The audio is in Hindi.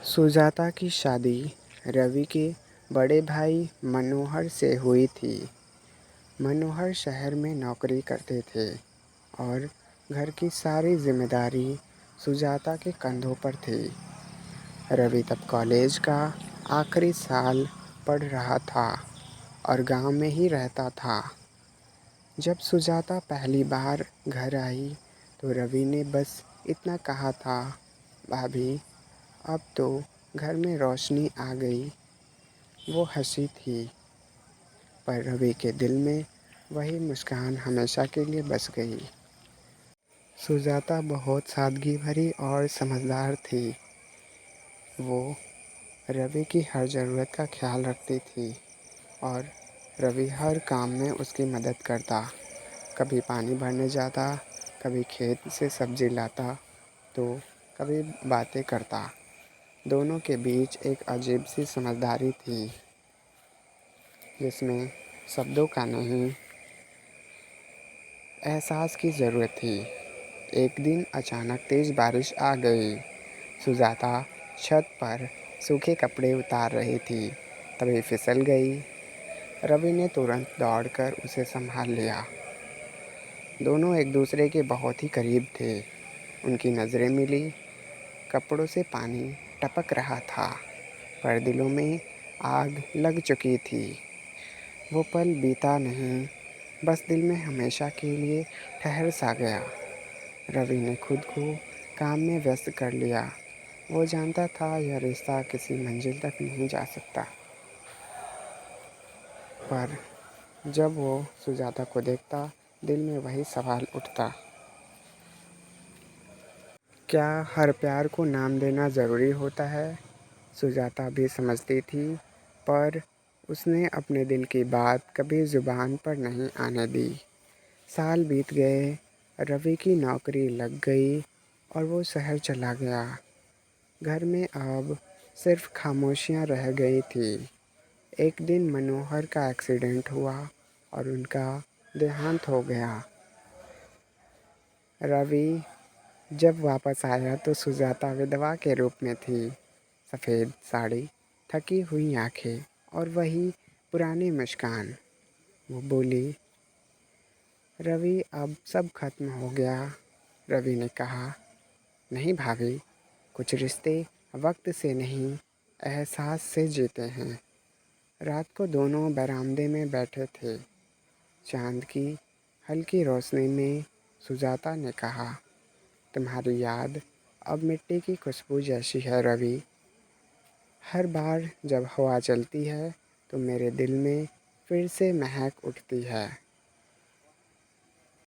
सुजाता की शादी रवि के बड़े भाई मनोहर से हुई थी। मनोहर शहर में नौकरी करते थे और घर की सारी जिम्मेदारी सुजाता के कंधों पर थी। रवि तब कॉलेज का आखिरी साल पढ़ रहा था और गांव में ही रहता था। जब सुजाता पहली बार घर आई तो रवि ने बस इतना कहा था, भाभी अब तो घर में रोशनी आ गई। वो हंसी थी, पर रवि के दिल में वही मुस्कान हमेशा के लिए बस गई। सुजाता बहुत सादगी भरी और समझदार थी। वो रवि की हर ज़रूरत का ख्याल रखती थी और रवि हर काम में उसकी मदद करता। कभी पानी भरने जाता, कभी खेत से सब्जी लाता, तो कभी बातें करता। दोनों के बीच एक अजीब सी समझदारी थी, जिसमें शब्दों का नहीं, एहसास की ज़रूरत थी। एक दिन अचानक तेज़ बारिश आ गई। सुजाता छत पर सूखे कपड़े उतार रही थी, तभी फिसल गई। रवि ने तुरंत दौड़कर उसे संभाल लिया। दोनों एक दूसरे के बहुत ही करीब थे। उनकी नज़रें मिली। कपड़ों से पानी टपक रहा था, पर दिलों में आग लग चुकी थी। वो पल बीता नहीं, बस दिल में हमेशा के लिए ठहर सा गया। रवि ने खुद को काम में व्यस्त कर लिया। वो जानता था यह रिश्ता किसी मंजिल तक नहीं जा सकता। पर जब वो सुजाता को देखता, दिल में वही सवाल उठता, क्या हर प्यार को नाम देना ज़रूरी होता है? सुजाता भी समझती थी, पर उसने अपने दिल की बात कभी ज़ुबान पर नहीं आने दी। साल बीत गए, रवि की नौकरी लग गई और वो शहर चला गया। घर में अब सिर्फ खामोशियाँ रह गई थी। एक दिन मनोहर का एक्सीडेंट हुआ और उनका देहांत हो गया। रवि जब वापस आया तो सुजाता विधवा के रूप में थी। सफ़ेद साड़ी, थकी हुई आंखें और वही पुरानी मुस्कान। वो बोली, रवि अब सब खत्म हो गया। रवि ने कहा, नहीं भाभी, कुछ रिश्ते वक्त से नहीं, एहसास से जीते हैं। रात को दोनों बरामदे में बैठे थे। चांद की हल्की रोशनी में सुजाता ने कहा, तुम्हारी याद अब मिट्टी की खुशबू जैसी है रवि। हर बार जब हवा चलती है तो मेरे दिल में फिर से महक उठती है।